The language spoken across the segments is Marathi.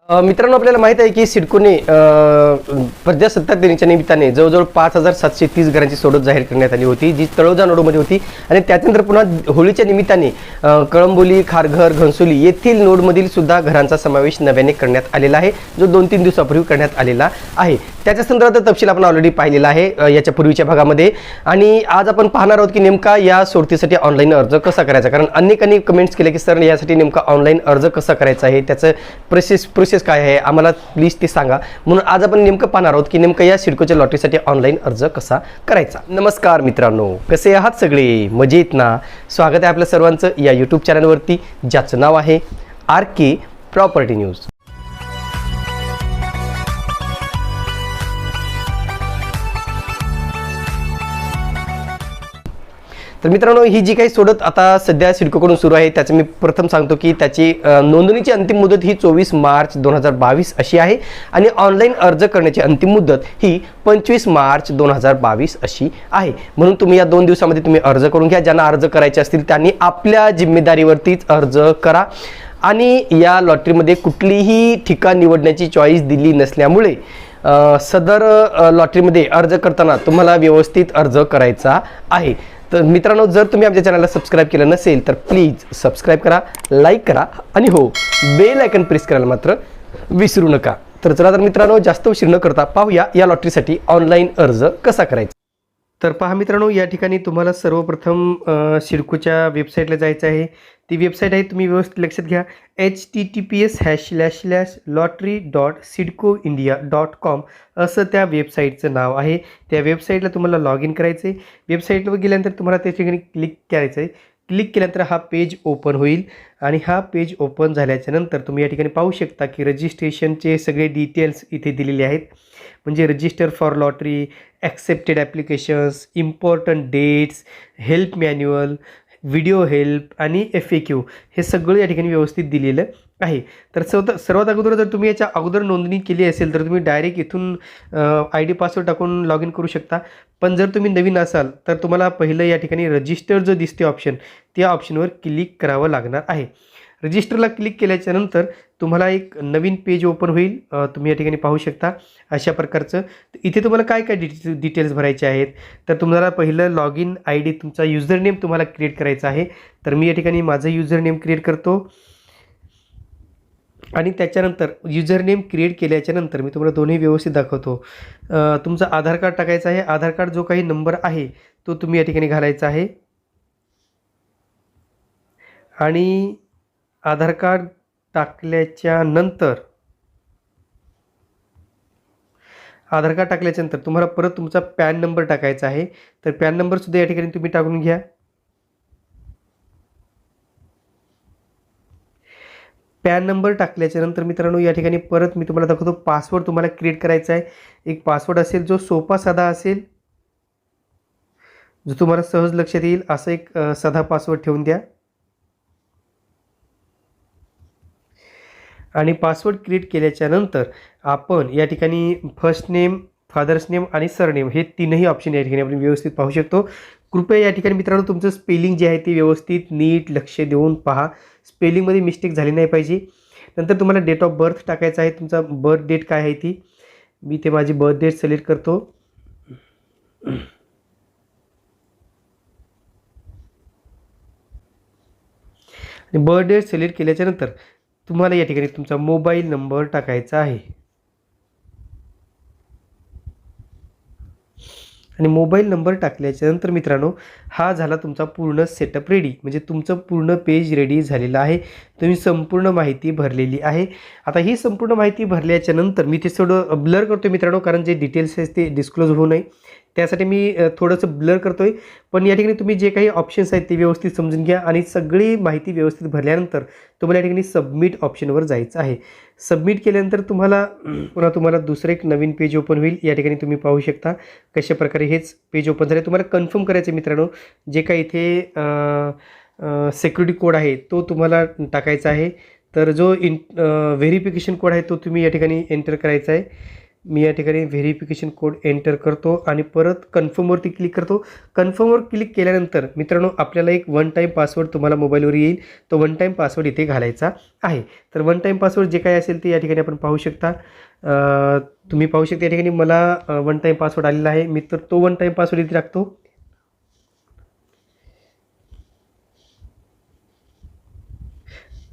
मित्रांनो, आपल्याला माहित आहे की सिडकोने प्रजासत्ताक दिनाच्या निमित्ताने जवळजवळ 5730 घरांची सोडत जाहीर करण्यात आली होती, जी तळोजा नोडमध्ये होती. आणि त्यानंतर पुन्हा होळीच्या निमित्ताने कळंबोली, खारघर, घनसोली येथील नोडमधील सुद्धा घरांचा समावेश नव्याने करण्यात आलेला आहे, जो 2-3 दिवसापूर्वी करण्यात आलेला आहे. त्याच्या संदर्भात तपशील आपण ऑलरेडी पाहिलेला आहे याच्या पूर्वीच्या भागामध्ये. आणि आज आपण पाहणार आहोत की नेमका या सोडतीसाठी ऑनलाईन अर्ज कसा करायचा, कारण अनेकांनी कमेंट्स केले की सर यासाठी नेमका ऑनलाईन अर्ज कसा करायचा आहे, त्याचं प्रोसेस काय आहे, आम्हाला प्लीज ते सांगा. म्हणून आज आपण नेमकं पाहणार आहोत की नेमकं या सिडकोच्या लॉटरीसाठी ऑनलाईन अर्ज कसा करायचा. नमस्कार मित्रांनो, कसे आहात सगळे? मजेत ना? स्वागत आहे आपल्या सर्वांचं या यूट्यूब चॅनलवरती, ज्याचं नाव आहे RK प्रॉपर्टी न्यूज. तर मित्रांनो, ही जी काही सोडत आता सध्या सिडकोकडून सुरू आहे त्याचं मी प्रथम सांगतो की त्याची नोंदणीची अंतिम मुदत ही 24 मार्च 2022 अशी आहे आणि ऑनलाईन अर्ज करण्याची अंतिम मुदत ही 25 मार्च 2022 अशी आहे. म्हणून तुम्ही या 2 दिवसामध्ये तुम्ही अर्ज करून घ्या. ज्यांना अर्ज करायचे असतील त्यांनी आपल्या जिम्मेदारीवरतीच अर्ज करा. आणि या लॉटरीमध्ये कुठलीही ठिकाण निवडण्याची चॉईस दिली नसल्यामुळे सदर लॉटरीमध्ये अर्ज करताना तुम्हाला व्यवस्थित अर्ज करायचा आहे. तर मित्रांनो, जर तुम्ही आमच्या चॅनलला सबस्क्राईब केलं नसेल तर प्लीज सबस्क्राईब करा, लाईक करा आणि हो, बेल आयकन प्रेस करायला मात्र विसरू नका. तर चला तर मित्रांनो, जास्त उशीर न करता पाहूया या लॉटरीसाठी ऑनलाईन अर्ज कसा करायचा. तर पहा मित्रांनो, या ठिकाणी तुम्हाला सर्वप्रथम सिडकोच्या वेबसाईटला जायचं आहे. ती वेबसाईट आहे, तुम्ही व्यवस्थित लक्षात घ्या, https://lottery.sidcoindia.com असं त्या वेबसाईटचं नाव आहे. त्या वेबसाईटला तुम्हाला लॉग इन करायचं आहे. वेबसाईटवर गेल्यानंतर तुम्हाला त्या ठिकाणी क्लिक करायचं आहे. क्लिक केल्यानंतर हा पेज ओपन होईल आणि हा पेज ओपन झाल्याच्या नंतर तुम्ही या ठिकाणी पाहू शकता की रजिस्ट्रेशनचे सगळे डिटेल्स इथे दिलेले आहेत. म्हणजे register for lottery, accepted applications, important dates, help manual, video help आणि FAQ हे सगळं या ठिकाणी व्यवस्थित दिलेलं आहे. तर सर्वात अगोदर जर तुम्ही याच्या अगोदर नोंदणी केली असेल तर तुम्ही डायरेक्ट इथून ID पासवर्ड टाकून लॉग इन करू शकता. पण जर तुम्ही नवीन असाल तर तुम्हाला पहिलं या ठिकाणी रजिस्टर जो दिसते ऑप्शन, त्या ऑप्शनवर क्लिक करावं लागणार आहे. रजिस्टरला क्लिक केल्याच्या नंतर तुम्हाला एक नवीन पेज ओपन होईल. तुम्ही या ठिकाणी पाहू शकता अशा प्रकारचं. इथे तुम्हाला काय काय डिटेल्स भरायचे आहेत. तर तुम्हाला पहिलं लॉग इन ID, तुमचा युजर नेम तुम्हाला क्रिएट करायचा आहे. तर मी या ठिकाणी माझं युजर नेम क्रिएट करतो. आणि त्याच्यानंतर युजर नेम क्रिएट केल्याच्यानंतर मी तुम्हाला दोन्ही व्यवस्थित दाखवतो. तुमचं आधार कार्ड टाकायचं आहे. आधार कार्ड जो काही नंबर आहे तो तुम्ही या ठिकाणी घालायचा आहे. आणि आधार कार्ड टाकल्याच्या नंतर तुम्हाला परत तुमचा पॅन नंबर टाकायचा आहे. तर पॅन नंबरसुद्धा या ठिकाणी तुम्ही टाकून घ्या. पॅन नंबर टाकल्याच्या नंतर मित्रांनो, या ठिकाणी परत मी तुम्हाला दाखवतो पासवर्ड तुम्हाला क्रिएट करायचा आहे. एक पासवर्ड असेल जो सोपा साधा असेल, जो तुम्हाला सहज लक्षात येईल असं एक साधा पासवर्ड ठेवून द्या. आणि पासवर्ड क्रिएट केल्याच्या नंतर आपण या ठिकाणी फर्स्ट नेम, फादर्स नेम आणि सरनेम हे तीनही ऑप्शन या ठिकाणी आपण व्यवस्थित पाहू शकतो. कृपया या ठिकाणी मित्रांनो तुमचं स्पेलिंग जे आहे ते व्यवस्थित नीट लक्ष देऊन पहा. स्पेलिंगमध्ये मिस्टेक झाली नाही पाहिजे. नंतर तुम्हाला डेट ऑफ बर्थ टाकायचा आहे. तुमचा बर्थ डेट काय आहे ती, मी ते माझी बर्थ डेट सिलेक्ट करतो. आणि बर्थ डेट सिलेक्ट केल्याच्यानंतर तुम्हाला या ठिकाणी तुमचा मोबाईल नंबर टाकायचा आहे. आणि मोबाईल नंबर टाकल्याच्यानंतर मित्रांनो, हा झाला तुमचा पूर्ण सेटअप रेडी. म्हणजे तुमचं पूर्ण पेज रेडी झालेलं आहे. तुम्ही संपूर्ण माहिती भरलेली आहे. आता ही संपूर्ण माहिती भरल्याच्या नंतर मी ते थोडं ब्लर करतो मित्रांनो, कारण जे डिटेल्स आहेत ते डिस्क्लोज होऊ नये त्यासाठी मी थोडंसं ब्लर करतो आहे. पण या ठिकाणी तुम्ही जे काही ऑप्शन्स आहेत ते व्यवस्थित समजून घ्या. आणि सगळी माहिती व्यवस्थित भरल्यानंतर तुम्हाला या ठिकाणी सबमिट ऑप्शनवर जायचं आहे. सबमिट केल्यानंतर तुम्हाला दुसरं एक नवीन पेज ओपन होईल. या ठिकाणी तुम्ही पाहू शकता कशा प्रकारे हेच पेज ओपन झाले. तुम्हाला कन्फर्म करायचं मित्रांनो, जे काही इथे सिक्युरिटी कोड आहे तो तुम्हाला टाकायचा आहे. तर जो व्हेरिफिकेशन कोड आहे तो तुम्ही या ठिकाणी एंटर करायचा आहे. मी या ठिकाणी व्हेरिफिकेशन कोड एंटर करतो आणि परत कन्फर्मवरती क्लिक करतो. कन्फर्मवर क्लिक केल्यानंतर मित्रांनो आपल्याला एक वन टाईम पासवर्ड तुम्हाला मोबाईलवर येईल. तो वन टाईम पासवर्ड इथे घालायचा आहे. तर वन टाईम पासवर्ड जे काही असेल ते या ठिकाणी आपण पाहू शकता. तुम्ही पाहू शकता या ठिकाणी मला वन टाईम पासवर्ड आलेला आहे. मी तर तो वन टाईम पासवर्ड इथे टाकतो.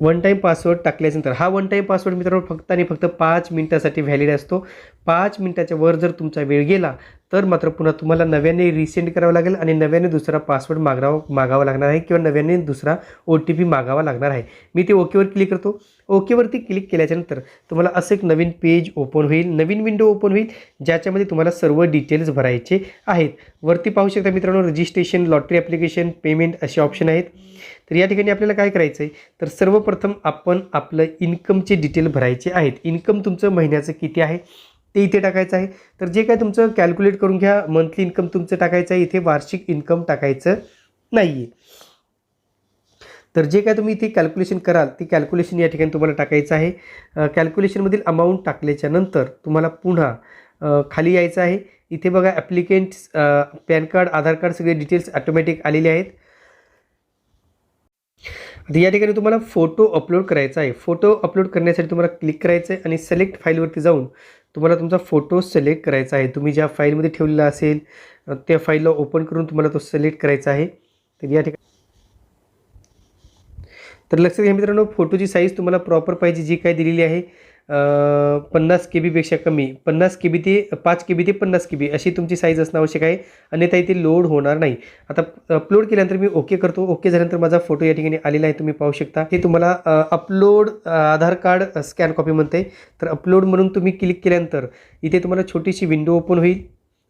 वन टाईम पासवर्ड टाकल्यानंतर हा वन टाईम पासवर्ड मित्रांनो फक्त आणि फक्त 5 मिनिटासाठी व्हॅलिड असतो. 5 मिनिटाच्या वर जर तुमचा वेळ गेला तर मात्र पुन्हा तुम्हाला नव्याने रिसेंड करावं लागेल आणि नव्याने दुसरा पासवर्ड मागावा लागणार आहे किंवा नव्याने दुसरा OTP मागावा लागणार आहे. मी ते ओकेवर क्लिक करतो. ओकेवरती क्लिक केल्याच्यानंतर तुम्हाला असं एक नवीन पेज ओपन होईल, नवीन विंडो ओपन होईल, ज्याच्यामध्ये तुम्हाला सर्व डिटेल्स भरायचे आहेत. वरती पाहू शकता मित्रांनो रजिस्ट्रेशन, लॉटरी ॲप्लिकेशन, पेमेंट असे ऑप्शन आहेत. तर या ठिकाणी आपल्याला काय करायचं आहे, तर सर्वप्रथम आपण आपलं इन्कमचे डिटेल भरायचे आहेत. इन्कम तुमचं महिन्याचं किती आहे ते इथे टाकायचं आहे. तर जे काय तुमचं कॅल्क्युलेट करून घ्या. मंथली इन्कम तुमचं टाकायचं आहे, इथे वार्षिक इन्कम टाकायचं नाही आहे. तर जे काय तुम्ही इथे कॅल्क्युलेशन कराल ती कॅल्क्युलेशन या ठिकाणी तुम्हाला टाकायचं आहे. कॅल्क्युलेशनमधील अमाऊंट टाकल्याच्यानंतर तुम्हाला पुन्हा खाली यायचं आहे. इथे बघा ॲप्लिकेंट्स, पॅन कार्ड, आधार कार्ड सगळे डिटेल्स ऑटोमॅटिक आलेले आहेत. आता या ठिकाणी तुम्हाला फोटो अपलोड करायचा आहे. फोटो अपलोड करण्यासाठी तुम्हाला क्लिक करायचं आहे आणि सिलेक्ट फाईलवरती जाऊन तुम्हाला तुमचा फोटो सिलेक्ट करायचा आहे. तुम्ही ज्या फाईलमध्ये ठेवलेला असेल त्या फाईलला ओपन करून तुम्हाला तो सिलेक्ट करायचा आहे. तर या ठिकाणी तर लक्षात घ्या मित्रांनो, फोटोची साईज तुम्हाला प्रॉपर पाहिजे जी काय दिलेली आहे. 50 KB कमी, 50 KB ते 5 KB ते 50 KB अशी तुमची साईज असणं आवश्यक आहे, अन्यथा इथे लोड होणार नाही. आता अपलोड केल्यानंतर मी ओके करतो. ओके झाल्यानंतर माझा फोटो या ठिकाणी आलेला आहे, तुम्ही पाहू शकता. हे तुम्हाला अपलोड आधार कार्ड स्कॅन कॉपी म्हणते. तर अपलोड म्हणून तुम्ही क्लिक केल्यानंतर इथे तुम्हाला छोटीशी विंडो ओपन होईल.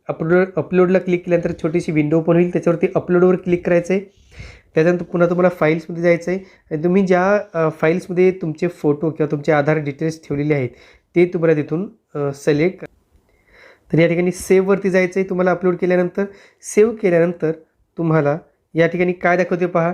अपलोडला क्लिक केल्यानंतर छोटीशी विंडो ओपन होईल. त्याच्यावरती अपलोडवर क्लिक करायचं आहे. त्याच्यानंतर पुन्हा तुम्हाला फाईल्समध्ये जायचं आहे आणि तुम्ही ज्या फाईल्समध्ये तुमचे फोटो किंवा तुमचे आधार डिटेल्स ठेवलेले आहेत ते तुम्हाला तिथून सिलेक्ट. तर या ठिकाणी सेव्हवरती जायचं आहे. तुम्हाला अपलोड केल्यानंतर सेव्ह केल्यानंतर तुम्हाला या ठिकाणी काय दाखवते पहा,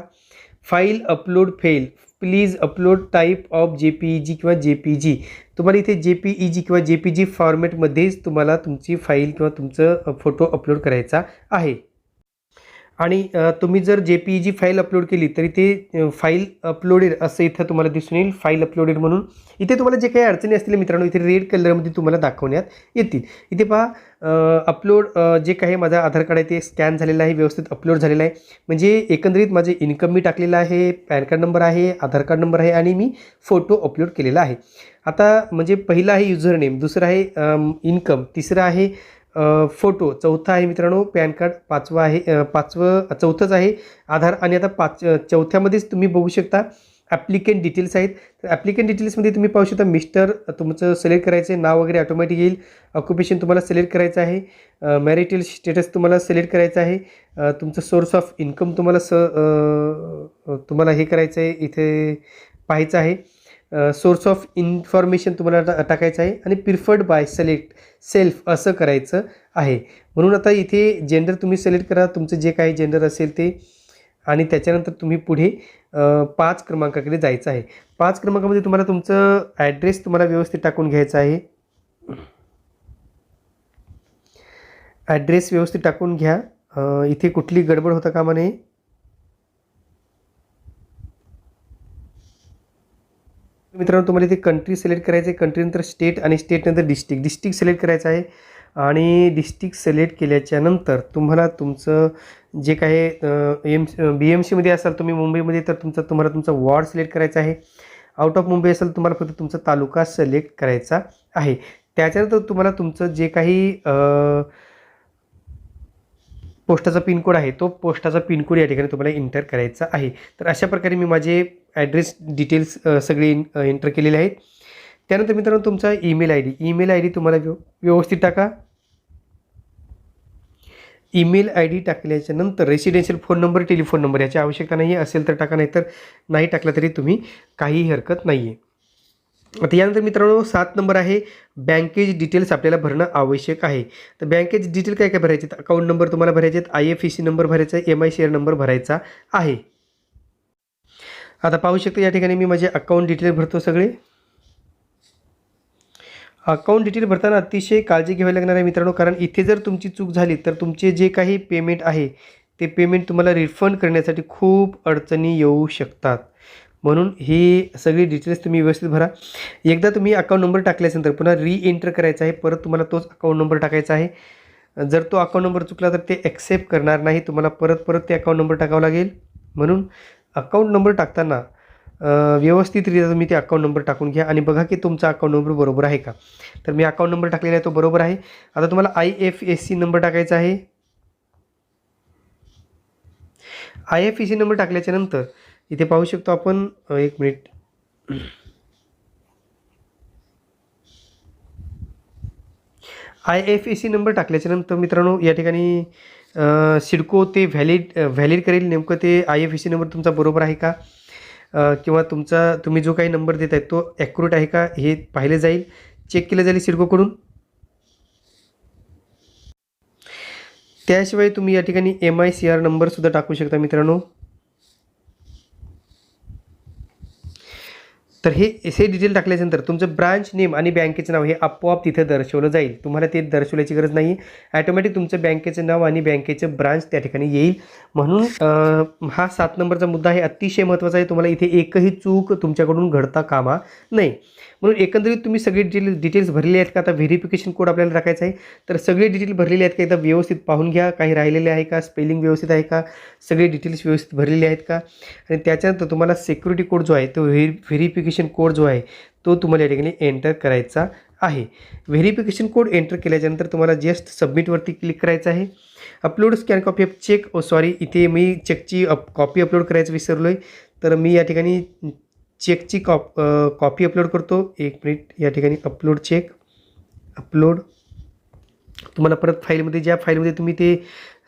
file upload fail, please upload type of JPEG किंवा JPG. तुम्हाला इथे JPEG किंवा JPG फॉर्मॅटमध्येच तुम्हाला तुमची फाईल किंवा तुमचं फोटो अपलोड करायचा आहे. आणि तुम्ही जर JPEG फाईल अपलोड केली तरी ते फाईल अपलोडेड असं इथं तुम्हाला दिसून येईल, फाईल अपलोडेड म्हणून. इथे तुम्हाला जे काही अडचणी असतील मित्रांनो इथे रेड कलरमध्ये तुम्हाला दाखवण्यात येतील. इथे पहा अपलोड जे काही माझा आधार कार्ड आहे ते स्कॅन झालेलं आहे, व्यवस्थित अपलोड झालेलं आहे. म्हणजे एकंदरीत माझे इन्कम मी टाकलेलं आहे, पॅन कार्ड नंबर आहे, आधार कार्ड नंबर आहे आणि मी फोटो अपलोड केलेला आहे. आता म्हणजे पहिला आहे युजर नेम, दुसरं आहे इन्कम, तिसरं आहे फोटो, चौथा आहे मित्रांनो पॅन कार्ड, पाचवं आहे चौथंच आहे आधार. आणि आता चौथ्यामध्येच तुम्ही बघू शकता ॲप्लिकेंट डिटेल्स आहेत. तर ॲप्लिकेंट डिटेल्समध्ये तुम्ही पाहू शकता मिस्टर तुमचं सिलेक्ट करायचं आहे, नाव वगैरे ऑटोमॅटिक येईल. ऑक्युपेशन तुम्हाला सिलेक्ट करायचं आहे, मॅरिटल स्टेटस तुम्हाला सिलेक्ट करायचं आहे, तुमचं सोर्स ऑफ इन्कम तुम्हाला हे करायचं आहे, इथे पाहायचं आहे. सोर्स ऑफ इन्फॉर्मेशन तुम्हाला टाकायचं आहे आणि प्रिफर्ड बाय सिलेक्ट सेल्फ असं करायचं आहे. म्हणून आता इथे जेंडर तुम्ही सिलेक्ट करा, तुमचं जे काही जेंडर असेल ते. आणि त्याच्यानंतर तुम्ही पुढे 5 क्रमांकाकडे जायचं आहे. 5 क्रमांकामध्ये तुम्हाला तुमचं ॲड्रेस तुम्हाला व्यवस्थित टाकून घ्यायचा आहे. ॲड्रेस व्यवस्थित टाकून घ्या, इथे कुठली गडबड होता कामा नये. मित्रांनो तुम्हाला इथे कंट्री सिलेक्ट करायचं आहे, कंट्रीनंतर स्टेट आणि स्टेटनंतर डिस्ट्रिक्ट सिलेक्ट करायचं आहे. आणि डिस्ट्रिक्ट सिलेक्ट केल्याच्यानंतर तुम्हाला तुमचं जे काही BMCमध्ये असाल तुम्ही मुंबईमध्ये तर तुम्हाला तुमचा वॉर्ड सिलेक्ट करायचा आहे. आउट ऑफ मुंबई असेल तुम्हाला फक्त तुमचा तालुका सिलेक्ट करायचा आहे. त्याच्यानंतर तुम्हाला तुमचं जे काही पोस्टाचा पिनकोड आहे तो पोस्टाचा पिनकोड या ठिकाणी तुम्हाला एंटर करायचा आहे. तर अशा प्रकारे मी माझे ॲड्रेस डिटेल्स सगळे एंटर केलेले आहेत. त्यानंतर मित्रांनो तुमचा ईमेल आय डी तुम्हाला व्यवस्थित टाका. ईमेल ID टाकल्याच्या नंतर residential phone number, telephone number याची आवश्यकता नाही आहे, असेल तर टाका, नाही तर नाही टाकला तरी तुम्ही काहीही हरकत नाही आहे. आता यानंतर मित्रांनो 7 नंबर आहे बँकेज डिटेल्स आपल्याला भरणं आवश्यक आहे. तर बँकेज डिटेल काय काय भरायचे, अकाउंट नंबर तुम्हाला भरायचे आहेत, IFSC नंबर भरायचा आहे, MI शेअर नंबर भरायचा आहे. आता पाहू शकता या ठिकाणी मी माझे अकाउंट डिटेल भरतो सगळे. अकाउंट डिटेल भरताना अतिशय काळजी घ्यावी लागणार आहे मित्रांनो, कारण इथे जर तुमची चूक झाली तर तुमचे जे काही पेमेंट आहे ते पेमेंट तुम्हाला रिफंड करण्यासाठी खूप अडचणी येऊ शकतात. म्हणून ही सगळी डिटेल्स तुम्ही व्यवस्थित भरा. एकदा तुम्ही अकाउंट नंबर टाकल्यानंतर पुन्हा एंटर करायचा आहे. परत तुम्हाला तोच अकाउंट नंबर टाकायचा आहे. जर तो अकाउंट नंबर चुकला तर ते ॲक्सेप्ट करणार नाही. तुम्हाला परत ते अकाउंट नंबर टाकावा लागेल. म्हणून अकाउंट नंबर टाकताना व्यवस्थितरित्या तुम्ही ते अकाउंट नंबर टाकून घ्या आणि बघा की तुमचा अकाउंट नंबर बरोबर आहे का. तर मी अकाउंट नंबर टाकलेला आहे तो बरोबर आहे. आता तुम्हाला IFSC नंबर टाकायचा आहे. IFSC नंबर टाकल्याच्या नंतर इथे पाहू शकतो आपण, एक मिनिट, IFSC नंबर टाकल्याच्या नंतर मित्रांनो या ठिकाणी सिडको ते व्हॅलिड करेल नेमकं ते IFSC नंबर तुमचा बरोबर आहे का, किंवा तुम्ही जो काही नंबर देत आहे तो ॲक्युरेट आहे का हे पाहिलं जाईल, चेक केलं जाईल सिडकोकडून. त्याशिवाय तुम्ही या ठिकाणी MICR नंबरसुद्धा टाकू शकता मित्रांनो. तर हे डिटेल टाकल्यानंतर तुमचं ब्रांच नेम आणि बँकेचं नाव हे आपोआप तिथे दर्शवलं जाईल. तुम्हाला ते दर्शवल्याची गरज नाही. ॲटोमॅटिक तुमचं बँकेचं नाव आणि बँकेचं ब्रांच त्या ठिकाणी येईल. म्हणून हा 7 नंबरचा मुद्दा आहे, अतिशय महत्त्वाचा आहे. तुम्हाला इथे एकही चूक तुमच्याकडून घडता कामा नये. म्हणून एकंदरीत तुम्ही सगळे डिटेल्स भरलेले आहेत का. आता व्हेरिफिकेशन कोड आपल्याला टाकायचा आहे. तर सगळे डिटेल भरलेले आहेत का एकदा व्यवस्थित पाहून घ्या. काही राहिलेले आहे का, स्पेलिंग व्यवस्थित आहे का, सगळे डिटेल्स व्यवस्थित भरलेले आहेत का. आणि त्याच्यानंतर तुम्हाला सिक्युरिटी कोड जो आहे तो व्हेरिफिकेशन कोड जो आहे तो तुम्हाला या ठिकाणी एंटर करायचा आहे. व्हेरिफिकेशन कोड एंटर केल्याच्यानंतर तुम्हाला जस्ट सबमिटवरती क्लिक करायचं आहे. Upload scan copy of check, sorry इथे मी चेकची कॉपी अपलोड करायचं विसरलो आहे. तर मी या ठिकाणी चेकची कॉपी अपलोड करतो. एक मिनिट, या ठिकाणी अपलोड चेक, अपलोड. तुम्हाला परत फाईलमध्ये, ज्या फाईलमध्ये तुम्ही ते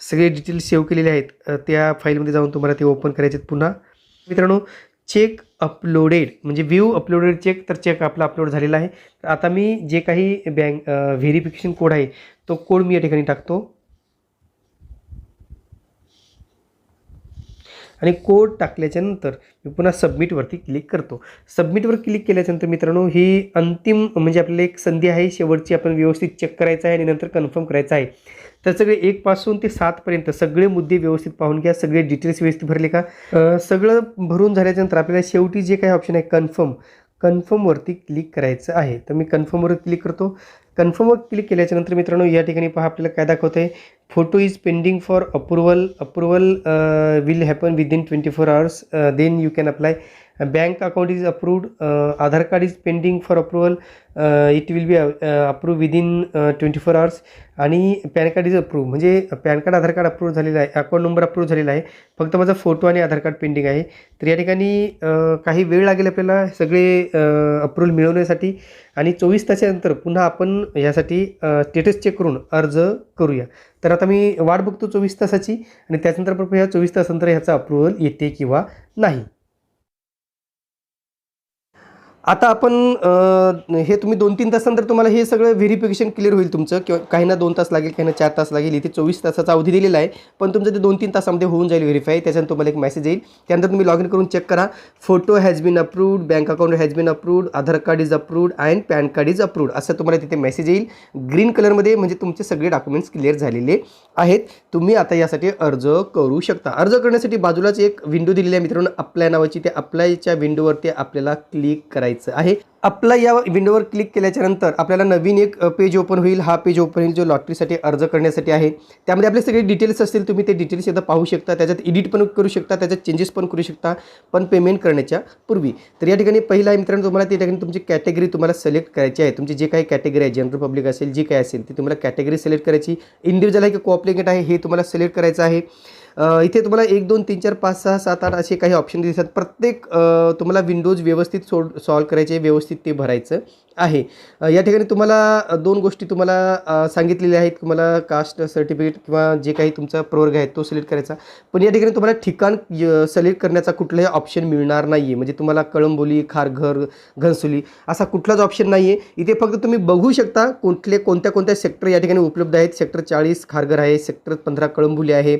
सगळे डिटेल्स सेव्ह केलेले आहेत त्या फाईलमध्ये जाऊन तुम्हाला ते ओपन करायचे आहेत. पुन्हा मित्रांनो चेक अपलोडेड म्हणजे व्ह्यू अपलोडेड चेक, तर चेक आपला अपलोड झालेला आहे. तर आता मी जे काही व्हेरिफिकेशन कोड आहे तो कोड मी या ठिकाणी टाकतो आणि कोड टाकल्याच्यानंतर मी पुन्हा सबमिटवरती क्लिक करतो. सबमिटवर क्लिक केल्याच्यानंतर मित्रांनो ही अंतिम म्हणजे आपल्याला एक संधी आहे, शेवटची आपण व्यवस्थित चेक करायचं आहे आणि नंतर कन्फर्म करायचं आहे. तर सगळे 1 पासून ते 7 पर्यंत सगळे मुद्दे व्यवस्थित पाहून घ्या. सगळे डिटेल्स व्यवस्थित भरले का. सगळं भरून झाल्याच्यानंतर आपल्याला शेवटी जे काही ऑप्शन आहे कन्फर्मवरती क्लिक करायचं आहे. तर मी कन्फर्मवर क्लिक करतो. कन्फर्मवर क्लिक केल्याच्यानंतर मित्रांनो या ठिकाणी पहा आपल्याला काय दाखवतं आहे, photo is pending for approval will happen within 24 hours, then you can apply. Bank account is approved, Aadhaar card is pending for approval, it will be approve within 24 hours. आणि पॅन कार्ड इज अप्रूव्ह म्हणजे pan card Aadhaar card approve झालेलं आहे, अकाउंट नंबर अप्रूव्ह झालेला आहे, फक्त माझा फोटो आणि आधार कार्ड पेंडिंग आहे. तर या ठिकाणी काही वेळ लागेल आपल्याला सगळे अप्रूव्हल मिळवण्यासाठी आणि 24 तासानंतर पुन्हा आपण यासाठी स्टेटस चेक करून अर्ज करूया. तर आता मी वाट बघतो 24 तासाची आणि त्याच्यानंतर पण ह्या 24 तासानंतर ह्याचा अप्रूव्हल येते किंवा नाही. आता आपण हे तुम्ही 2-3 तासानंतर तुम्हाला हे सगळं व्हेरिफिकेशन क्लिअर होईल तुमचं, किंवा काहींना 2 तास लागेल, काहींना 4 तास लागेल. इथे 24 तासाचा अवधी दिलेला आहे, पण तुमचं ते 2-3 तासामध्ये होऊन जाईल व्हेरीफाय. त्याच्यानंतर तुम्हाला एक मेसेज येईल. त्यानंतर तुम्ही लॉग इन करून चेक करा, photo has been approved, bank account has been approved, Aadhaar card is approved and pan card is approved असं तुम्हाला तिथे मेसेज येईल ग्रीन कलरमध्ये. म्हणजे तुमचे सगळे डॉक्युमेंट्स क्लिअर झालेले आहेत. तुम्ही आता यासाठी अर्ज करू शकता. अर्ज करण्यासाठी बाजूलाच एक विंडो दिलेली आहे मित्रांनो, अप्लाय नावाची. त्या अप्लायच्या विंडोवरती आपल्याला क्लिक करायचं आहे. अप्लाय या विंडोवर क्लिक केल्याच्यानंतर आपल्याला नवीन एक पेज ओपन होईल. हा पेज ओपन होईल जो लॉटरीसाठी अर्ज करण्यासाठी आहे. त्यामध्ये आपले सगळे डिटेल्स असतील, तुम्ही ते डिटेल्स एकदा पाहू शकता. त्याच्यात एडिट पण करू शकता, त्याच्यात चेंजेस पण करू शकता, पण पेमेंट करण्याच्या पूर्वी. तर या ठिकाणी पहिला आहे मित्रांनो, तुम्हाला त्या ठिकाणी तुमची कॅटेगरी तुम्हाला सिलेक्ट करायची आहे. तुमची जे काही कॅटेगरी आहे, जनरल पब्लिक असेल, जी काही असेल ती तुम्हाला कॅटेगरी सिलेक्ट करायची. इंडिव्हिज्युअल आहे की कोऑपरेटिव्ह आहे हे तुम्हाला सिलेक्ट करायचं आहे. इथे तुम्हाला 1 2 3 4 5 6 7 8 असे काही ऑप्शन दिसतात. प्रत्येक तुम्हाला विंडोज व्यवस्थित सॉल्व करायचे, व्यवस्थित ते भरायचं आहे. या ठिकाणी तुम्हाला 2 गोष्टी तुम्हाला सांगितलेल्या आहेत. तुम्हाला कास्ट सर्टिफिकेट किंवा जे काही तुमचा प्रवर्ग आहे तो सिलेक्ट करायचा. पण या ठिकाणी तुम्हाला ठिकाण सिलेक्ट करण्याचा कुठलाही ऑप्शन मिळणार नाही आहे. म्हणजे तुम्हाला कळंबोली, खारघर, घनसोली असा कुठलाच ऑप्शन नाही आहे. इथे फक्त तुम्ही बघू शकता कोणत्या सेक्टर या ठिकाणी उपलब्ध आहेत. सेक्टर 40 खारघर आहे, सेक्टर 15 कळंबोली आहे,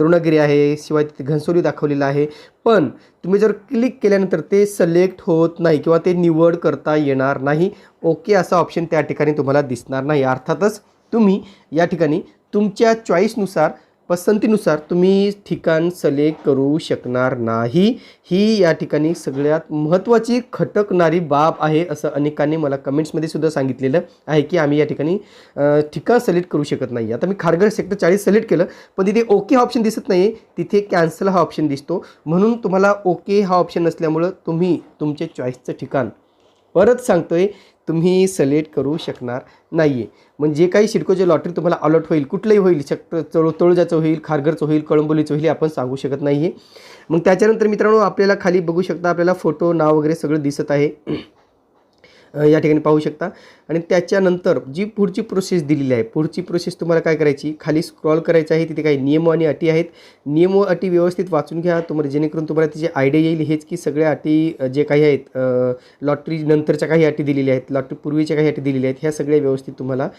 अरुणागिरी आहे, शिवाय तिथे घनसोली दाखवलेलं आहे. पण तुम्ही जर क्लिक केल्यानंतर ते सिलेक्ट होत नाही किंवा ते निवड करता येणार नाही. ओके असा ऑप्शन त्या ठिकाणी तुम्हाला दिसणार नाही. अर्थातच तुम्ही या ठिकाणी तुमच्या चॉईसनुसार, पसंतीनुसार तुम्ही ठिकाण सिलेक्ट करू शकणार नाही. ही या ठिकाणी सगळ्यात महत्त्वाची खटकणारी बाब आहे, असं अनेकांनी मला कमेंट्समध्ये सुद्धा सांगितलेलं आहे की आम्ही या ठिकाणी ठिकाण सिलेक्ट करू शकत नाही. आता मी खारघर सेक्टर 40 सिलेक्ट केलं, पण तिथे ओके हा ऑप्शन दिसत नाही, तिथे कॅन्सल हा ऑप्शन दिसतो. म्हणून तुम्हाला ओके हा ऑप्शन नसल्यामुळं तुम्ही तुमच्या चॉईसचं ठिकाण परत सांगतोय तुम्ही सिलेक्ट करू शकणार नाही आहे. म्हणजे काही सिडकोचे लॉटरी तुम्हाला अलॉट होईल, कुठलंही होईल, तळोजाचं होईल, खारघरचं होईल, कळंबोलीचं होईल, आपण सांगू शकत नाही आहे. मग त्याच्यानंतर मित्रांनो आपल्याला खाली बघू शकता, आपल्याला फोटो, नाव वगैरे सगळं दिसत आहे, या ठिकाणी पाहू शकता. आणि त्याच्यानंतर जी पुढची प्रोसेस दिलेली आहे, पुढची प्रोसेस तुम्हाला काय करायची, खाली स्क्रॉल करायचं आहे. तिथे काही नियम आणि अटी आहेत. नियम व अटी व्यवस्थित वाचून घ्या तुम्हाला, जेणेकरून तुम्हाला त्याची आयडिया येईल. हेच की सगळ्या अटी जे काही आहेत, लॉटरी नंतरच्या काही अटी दिलेल्या आहेत, लॉटरी पूर्वीच्या काही अटी दिलेल्या आहेत, ह्या सगळ्या व्यवस्थित तुम्हाला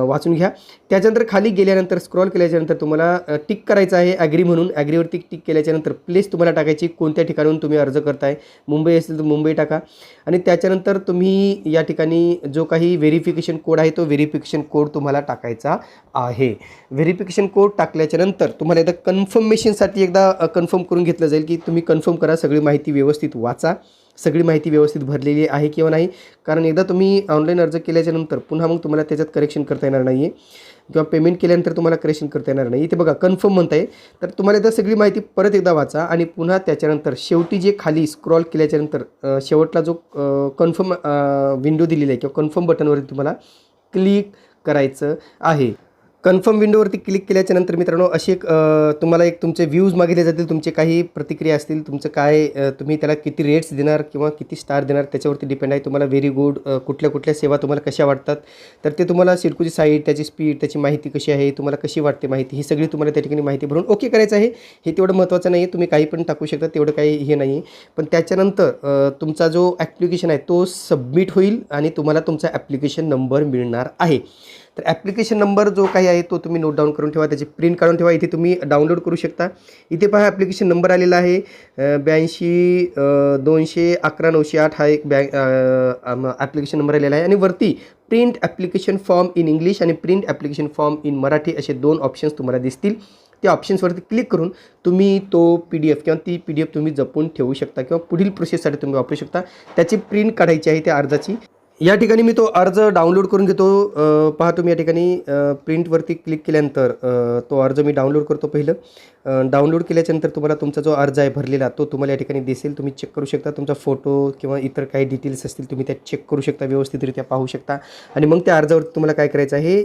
वाचून घ्या. त्याच्यानंतर खाली गेल्यानंतर स्क्रॉल केल्याच्यानंतर तुम्हाला टिक करायचं आहे ॲग्री म्हणून. ॲग्रीवरती टिक केल्याच्यानंतर प्लेस तुम्हाला टाकायची, कोणत्या ठिकाणाहून तुम्ही अर्ज करताय. मुंबई असेल तर मुंबई टाका. आणि त्याच्यानंतर तुम्ही या ठिकाणी जो काही व्हेरिफिकेशन कोड आहे तो व्हेरिफिकेशन कोड तुम्हाला टाकायचा आहे. व्हेरिफिकेशन कोड टाकल्याच्यानंतर तुम्हाला एकदा कन्फर्मेशनसाठी एकदा कन्फर्म करून घेतलं जाईल की तुम्ही कन्फर्म करा, सगळी माहिती व्यवस्थित वाचा, सगळी माहिती व्यवस्थित भरलेली आहे किंवा नाही. कारण एकदा तुम्ही ऑनलाईन अर्ज केल्याच्यानंतर पुन्हा मग तुम्हाला त्याच्यात करेक्शन करता येणार नाही आहे किंवा पेमेंट केल्यानंतर तुम्हाला करेक्शन करता येणार नाही. इथे बघा कन्फर्म म्हणताय, तर तुम्हाला एकदा सगळी माहिती परत एकदा वाचा आणि पुन्हा त्याच्यानंतर शेवटी जे खाली स्क्रॉल केल्याच्यानंतर शेवटला जो कन्फर्म विंडो दिलेला आहे किंवा कन्फर्म बटनवरती तुम्हाला क्लिक करायचं आहे. कन्फर्म विंडोवरती क्लिक केल्याच्यानंतर मित्रांनो अशी एक तुम्हाला एक तुमचे व्ह्यूज मागितले जातील, तुमचे काही प्रतिक्रिया असतील, तुमचं काय तुम्ही त्याला किती रेट्स देणार किंवा किती स्टार देणार त्याच्यावरती डिपेंड आहे. तुम्हाला व्हेरी गुड, कुठल्या कुठल्या सेवा तुम्हाला कशा वाटतात, तर ते तुम्हाला सिडकोची साईट, त्याची स्पीड, त्याची माहिती कशी आहे, तुम्हाला कशी वाटते माहिती, ही सगळी तुम्हाला त्या ठिकाणी माहिती भरून ओके करायचं आहे. हे तेवढं महत्त्वाचं नाही आहे, तुम्ही काही पण टाकू शकता, तेवढं काही हे नाही आहे. पण त्याच्यानंतर तुमचा जो ॲप्लिकेशन आहे तो सबमिट होईल आणि तुम्हाला तुमचा ॲप्लिकेशन नंबर मिळणार आहे. तर ॲप्लिकेशन नंबर जो काही आहे तो तुम्ही नोट डाऊन करून ठेवा, त्याची प्रिंट काढून ठेवा. इथे तुम्ही डाउनलोड करू शकता. इथे पहा ॲप्लिकेशन नंबर आलेला आहे 82-211-908 हा एक ॲप्लिकेशन नंबर आलेला आहे. आणि वरती print application form in English आणि print application form in Marathi असे 2 ऑप्शन्स तुम्हाला दिसतील. त्या ऑप्शन्सवरती क्लिक करून तुम्ही तो PDF किंवा ती PDF तुम्ही जपून ठेवू शकता किंवा पुढील प्रोसेससाठी तुम्ही वापरू शकता. त्याची प्रिंट काढायची आहे त्या अर्जाची. या ठिकाणी मी तो अर्ज डाउनलोड करून घेतो. पहा तुम्ही या ठिकाणी प्रिंटवरती क्लिक केल्यानंतर तो अर्ज मी डाउनलोड करतो. पहिलं डाउनलोड केल्याच्यानंतर तुम्हाला तुमचा जो अर्ज आहे भरलेला तो तुम्हाला या ठिकाणी दिसेल, तुम्ही चेक करू शकता. तुमचा फोटो किंवा इतर काही डिटेल्स असतील तुम्ही त्या चेक करू शकता, व्यवस्थितरित्या पाहू शकता. आणि मग त्या अर्जावरती तुम्हाला काय करायचं आहे,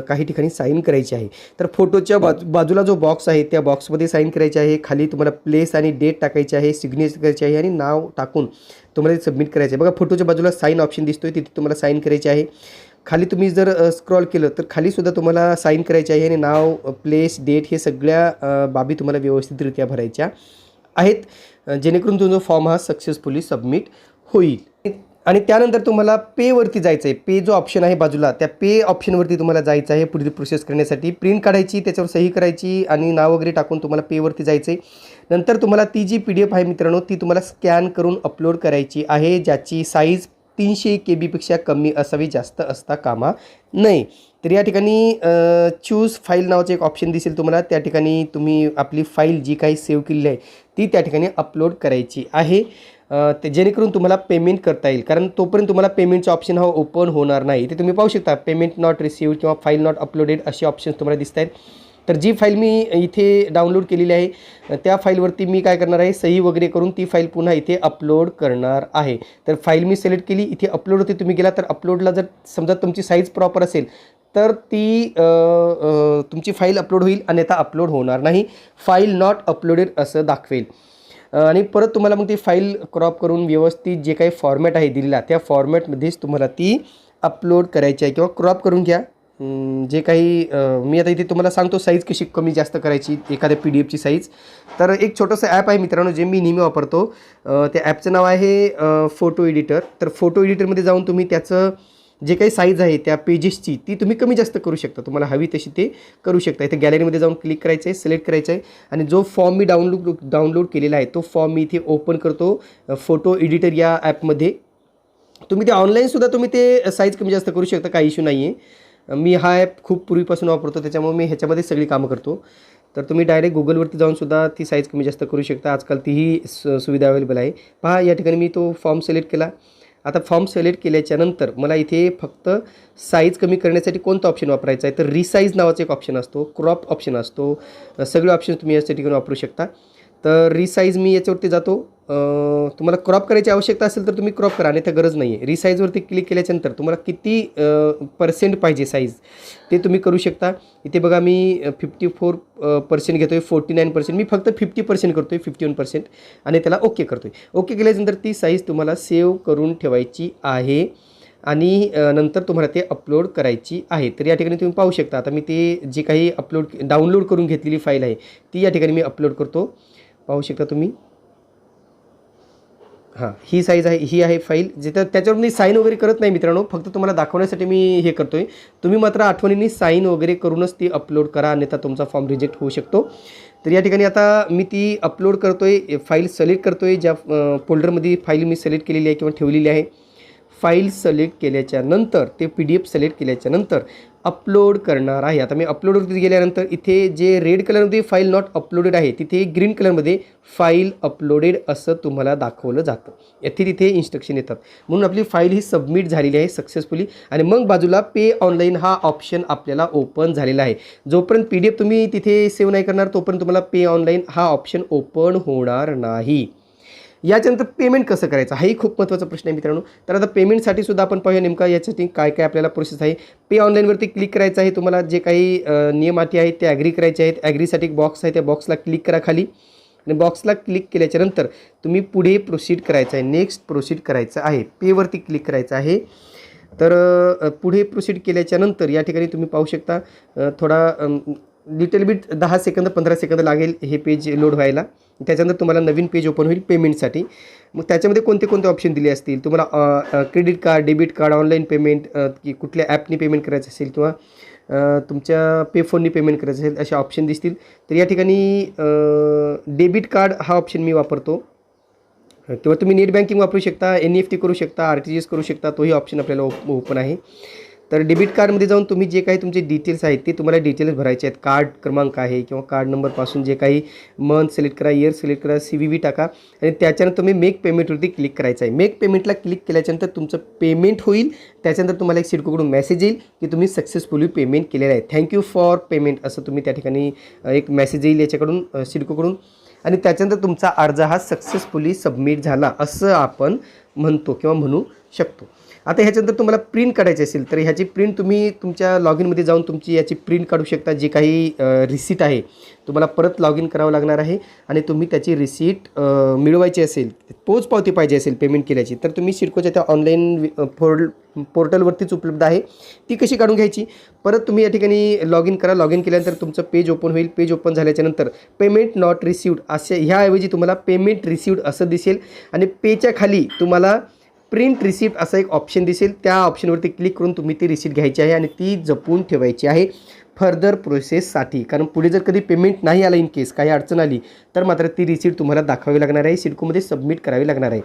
काही ठिकाणी साईन करायची आहे. तर फोटोच्या बाजूला जो बॉक्स आहे त्या बॉक्समध्ये साईन करायची आहे. खाली तुम्हाला प्लेस आणि डेट टाकायची आहे, सिग्नेचर करायची आहे आणि नाव टाकून तुम्हाला सबमिट करायचं आहे. बघा फोटोच्या बाजूला साईन ऑप्शन दिसतोय, तिथे तुम्हाला साईन करायची आहे. खाली तुम्ही जर स्क्रॉल केलं तर खालीसुद्धा तुम्हाला साईन करायची आहे आणि नाव, प्लेस, डेट हे सगळ्या बाबी तुम्हाला व्यवस्थितरित्या भरायच्या आहेत, जेणेकरून तुमचा फॉर्म हा सक्सेसफुली सबमिट होईल. आणि त्यानंतर तुम्हाला पेवरती जायचं आहे. पे जो ऑप्शन आहे बाजूला, त्या पे ऑप्शनवरती तुम्हाला जायचं आहे पुढील प्रोसेस करण्यासाठी. प्रिंट काढायची, त्याच्यावर सही करायची आणि नाव वगैरे टाकून तुम्हाला पेवरती जायचं आहे. नंतर तुम्हाला ती जी PDF आहे मित्रांनो ती तुम्हाला स्कॅन करून अपलोड करायची आहे, ज्याची साईज 300 KB कमी असावी, जास्त असता कामा नये. तर या ठिकाणी चूज फाईल नावाचं एक ऑप्शन दिसेल तुम्हाला. त्या ठिकाणी तुम्ही आपली फाईल जी काही सेव्ह केलेली आहे ती त्या ठिकाणी अपलोड करायची आहे, ते जेणेकरून तुम्हाला पेमेंट करता येईल. कारण तोपर्यंत तुम्हाला पेमेंटचा ऑप्शन हा ओपन होणार नाही. इथे तुम्ही पाहू शकता पेमेंट नॉट रिसिव्ड किंवा फाईल नॉट अपलोडेड असे ऑप्शन्स तुम्हाला दिसत आहेत. तर जी फाईल मी इथे डाउनलोड केलेली आहे त्या फाईलवरती मी काय करणार आहे, सही वगैरे करून ती फाईल पुन्हा इथे अपलोड करणार आहे. तर फाईल मी सिलेक्ट केली, इथे अपलोड होते, तुम्ही गेला तर अपलोडला जर समजा तुमची साईज प्रॉपर असेल तर ती तुमची फाईल अपलोड होईल, अन्यथा अपलोड होणार नाही. फाईल नॉट अपलोडेड असं दाखवेल. आणि परत तुम्हाला मग ती फाईल क्रॉप करून व्यवस्थित जे काही फॉर्मॅट आहे दिलेला त्या फॉर्मॅटमध्येच तुम्हाला ती अपलोड करायची आहे किंवा क्रॉप करून घ्या. जे काही मी आता इथे तुम्हाला सांगतो साईज कशी कमी जास्त करायची एखाद्या PDFची साईज. तर एक छोटंसं ॲप आहे मित्रांनो जे मी नेहमी वापरतो. त्या ॲपचं नाव आहे फोटो एडिटर. तर फोटो एडिटरमध्ये जाऊन तुम्ही त्याचं जे काही साईज आहे त्या पेजेसची ती तुम्ही कमी जास्त करू शकता, तुम्हाला हवी तशी ते करू शकता. इथे गॅलरीमध्ये जाऊन क्लिक करायचं आहे, सिलेक्ट करायचं आहे आणि जो फॉर्म मी डाउनलोड केलेला आहे तो फॉर्म मी इथे ओपन करतो फोटो एडिटर या ॲपमध्ये. तुम्ही ते ऑनलाईनसुद्धा तुम्ही ते साईज कमी जास्त करू शकता, काही इश्यू नाही आहे. मी हा ॲप खूप पूर्वीपासून वापरतो, त्याच्यामुळे मी ह्याच्यामध्ये सगळी कामं करतो. तर तुम्ही डायरेक्ट गुगलवरती जाऊनसुद्धा ती साईज कमी जास्त करू शकता, आजकाल तीही सुविधा अवेलेबल आहे. पहा या ठिकाणी मी तो फॉर्म सिलेक्ट केला. आता फॉर्म सिलेक्ट केल्याच्यानंतर मला इथे फक्त साईज कमी करण्यासाठी कोणता ऑप्शन वापरायचा आहे, तर रिसाईज नावाचा एक ऑप्शन असतो, क्रॉप ऑप्शन असतो, सगळे ऑप्शन तुम्ही या ठिकाणी वापरू शकता. तर रिसाईज मी याच्यावरती जातो. तुम्हाला क्रॉप करायची आवश्यकता असेल तर तुम्ही क्रॉप करा, अन्यथा गरज नाही आहे. रिसाईजवरती क्लिक केल्याच्यानंतर तुम्हाला किती % पाहिजे साईज ते तुम्ही करू शकता. इथे बघा मी 54% घेतो आहे, 49%. मी फक्त 50% करतो आहे, 51% आणि त्याला ओके करतो आहे. ओके केल्यानंतर ती साईज तुम्हाला सेव्ह करून ठेवायची आहे आणि नंतर तुम्हाला ते अपलोड करायची आहे. तर या ठिकाणी तुम्ही पाहू शकता, आता मी ते जे काही डाउनलोड करून घेतलेली फाईल आहे ती या ठिकाणी मी अपलोड करतो. पाहू शकता तुम्ही. हां, ही साईज आहे, ही आहे फाईल. जिथं त्याच्यावर मी साईन वगैरे करत नाही मित्रांनो, फक्त तुम्हाला दाखवण्यासाठी मी हे करतो आहे. तुम्ही मात्र आठवणीने साईन वगैरे करूनच ती अपलोड करा, अन्यथा तुमचा फॉर्म रिजेक्ट होऊ शकतो. तर या ठिकाणी आता मी ती अपलोड करतो आहे, फाईल सिलेक्ट करतो आहे, ज्या फोल्डरमध्ये फाईल मी सिलेक्ट केलेली आहे किंवा ठेवलेली आहे. फाईल सिलेक्ट केल्याच्या नंतर ते PDF सिलेक्ट केल्याच्या नंतर अपलोड करणार आहे. आता मी अपलोडवरती गेल्यानंतर इथे जे रेड कलरमध्ये फाईल नॉट अपलोडेड आहे तिथे ग्रीन कलरमध्ये फाईल अपलोडेड असं तुम्हाला दाखवलं जातं. तिथे इन्स्ट्रक्शन येतात, म्हणून आपली फाईल ही सबमिट झालेली आहे सक्सेसफुली. आणि मग बाजूला पे ऑनलाईन हा ऑप्शन आपल्याला ओपन झालेला आहे. जोपर्यंत PDF तुम्ही तिथे सेव्ह नाही करणार तोपर्यंत तुम्हाला पे ऑनलाईन हा ऑप्शन ओपन होणार नाही. याच्यानंतर पेमेंट कसं करायचं हाही खूप महत्त्वाचा प्रश्न आहे मित्रांनो. तर आता पेमेंटसाठी सुद्धा आपण पाहूया नेमका याच्यासाठी काय काय आपल्याला प्रोसेस आहे. पे ऑनलाईनवरती क्लिक करायचं आहे. तुम्हाला जे काही नियम अटी आहेत ते ॲग्री करायचे आहेत. ॲग्रीसाठी एक बॉक्स आहे, त्या बॉक्सला क्लिक करा खाली आणि बॉक्सला क्लिक केल्याच्यानंतर तुम्ही पुढे प्रोसीड करायचं आहे, नेक्स्ट प्रोसीड करायचं आहे, पेवरती क्लिक करायचं आहे. तर पुढे प्रोसीड केल्याच्यानंतर या ठिकाणी तुम्ही पाहू शकता थोडा लिटल बिट 10 सेकंद 15 सेकंद लागेल हे पेज लोड व्हायला. त्याच्यानंतर तुम्हाला नवीन पेज ओपन होईल पेमेंटसाठी. मग त्याच्यामध्ये कोणते कोणते ऑप्शन दिले असतील, तुम्हाला credit card, debit card, online payment, की कुठल्या ॲपनी पेमेंट करायचं असेल किंवा तुमच्या पेफोननी पेमेंट करायचं असेल असे ऑप्शन दिसतील. तर या ठिकाणी डेबिट कार्ड हा ऑप्शन मी वापरतो किंवा तुम्ही नेट बँकिंग वापरू शकता, NEFT करू शकता, RTGS करू शकता, तोही ऑप्शन आपल्याला ओपन आहे. तर डेबिट कार्डमध्ये जाऊन तुम्ही जे काही तुमचे डिटेल्स आहेत ते तुम्हाला डिटेल्स भरायचे आहेत. कार्ड क्रमांक आहे किंवा कार्ड नंबरपासून जे काही मंथ सिलेक्ट करा, इयर सिलेक्ट करा, CVV टाका आणि त्याच्यानंतर तुम्ही मेक पेमेंटवरती क्लिक करायचं आहे. मेक पेमेंटला क्लिक केल्याच्यानंतर तुमचं पेमेंट होईल. त्याच्यानंतर तुम्हाला एक सिडकोकडून मेसेज येईल की तुम्ही सक्सेसफुली पेमेंट केलेलं आहे, थँक्यू फॉर पेमेंट असं तुम्ही त्या ठिकाणी एक मेसेज येईल याच्याकडून सिडकोकडून. आणि त्याच्यानंतर तुमचा अर्ज हा सक्सेसफुली सबमिट झाला असं आपण म्हणतो किंवा म्हणू शकतो. आता ह्याच्यानंतर तुम्हाला प्रिंट काढायची असेल तर ह्याची प्रिंट तुम्ही तुमच्या लॉग इनमध्ये जाऊन तुमची याची प्रिंट काढू शकता. जे काही रिसीट आहे तुम्हाला परत लॉग इन करावं लागणार आहे आणि तुम्ही त्याची रिसीट मिळवायची असेल, पोचपावती पाहिजे असेल पेमेंट केल्याची, तर तुम्ही सिडकोच्या त्या ऑनलाईन पोर्टलवरतीच उपलब्ध आहे. ती कशी काढून घ्यायची, परत तुम्ही या ठिकाणी लॉग इन करा. लॉग इन केल्यानंतर तुमचं पेज ओपन होईल. पेज ओपन झाल्याच्यानंतर पेमेंट नॉट रिसिव्ड असे ह्याऐवजी तुम्हाला पेमेंट रिसिव्ड असं दिसेल आणि पेच्या खाली तुम्हाला प्रिंट रिसिप्ट असा एक ऑप्शन दिसेल. त्या ऑप्शनवरती क्लिक करून तुम्ही ती रिसिप्ट घ्यायची आहे आणि ती जपून ठेवायची आहे फर्दर प्रोसेससाठी. कारण पुढे जर कधी पेमेंट नाही आला, इन केस काही अडचण आली, तर मात्र ती रिसिप्ट तुम्हाला दाखवावी लागणार आहे, सिडकोमध्ये सबमिट करावी लागणार आहे.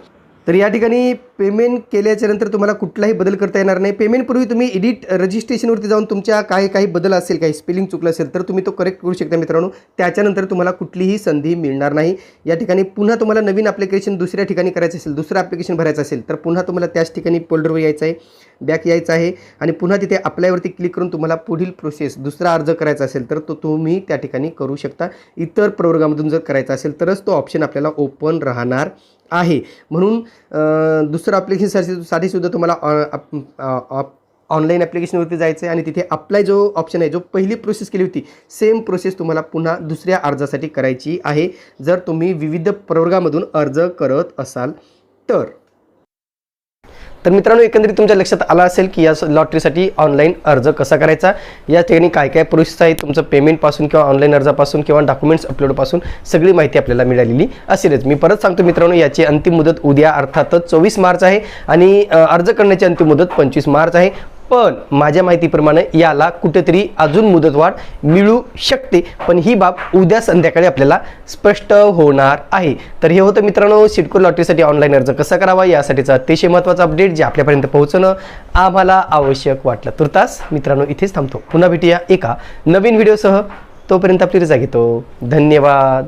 तर या ठिकाणी पेमेंट केल्याच्यानंतर तुम्हाला कुठलाही बदल करता येणार नाही. पेमेंटपूर्वी तुम्ही एडिट रजिस्ट्रेशनवरती जाऊन तुमच्या काही बदल असेल, काही स्पेलिंग चुकलं असेल तर तुम्ही तो करेक्ट करू शकता मित्रांनो. त्याच्यानंतर तुम्हाला कुठलीही संधी मिळणार नाही. या ठिकाणी पुन्हा तुम्हाला नवीन ॲप्लिकेशन दुसऱ्या ठिकाणी करायचं असेल, दुसरं ॲप्लिकेशन भरायचं असेल तर पुन्हा तुम्हाला त्याच ठिकाणी फोल्डरवर यायचं आहे, बॅक यायचं आहे आणि पुन्हा तिथे अप्लायवरती क्लिक करून तुम्हाला पुढील प्रोसेस दुसरा अर्ज करायचा असेल तर तो तुम्ही त्या ठिकाणी करू शकता. इतर प्रवर्गामधून जर करायचा असेल तरच तो ऑप्शन आपल्याला ओपन राहणार आहे. म्हणून दुसरं ॲप्लिकेशनसाठी सुद्धा तुम्हाला ऑनलाईन ॲप्लिकेशनवरती जायचं आहे आणि तिथे अप्लाय जो ऑप्शन आहे, जो पहिली प्रोसेस केली होती सेम प्रोसेस तुम्हाला पुन्हा दुसऱ्या अर्जासाठी करायची आहे, जर तुम्ही विविध प्रवर्गामधून अर्ज करत असाल तर. तर मित्रांनो, एकंदरीत तुमच्या लक्षात आलं असेल की या लॉटरीसाठी ऑनलाईन अर्ज कसा करायचा, या ठिकाणी काय काय प्रोसेस आहे, तुमचं पेमेंटपासून किंवा ऑनलाईन अर्जापासून किंवा डॉक्युमेंट्स अपलोडपासून सगळी माहिती आपल्याला मिळालेली असेलच. मी परत सांगतो मित्रांनो, याची अंतिम मुदत उद्या अर्थातच 24 मार्च आहे आणि अर्ज करण्याची अंतिम मुदत 25 मार्च आहे. पण माझ्या माहितीप्रमाणे याला कुठेतरी अजून मुदतवाढ मिळू शकते, पण ही बाब उद्या संध्याकाळी आपल्याला स्पष्ट होणार आहे. तर हे होतं मित्रांनो सिडको लॉटरीसाठी ऑनलाईन अर्ज कसा करावा यासाठीचा अतिशय महत्त्वाचा अपडेट जे आपल्यापर्यंत पोहोचणं आम्हाला आवश्यक वाटलं. तुर्तास मित्रांनो इथेच थांबतो. पुन्हा भेटूया एका नवीन व्हिडिओसह. तोपर्यंत आपली रजा घेतो. धन्यवाद.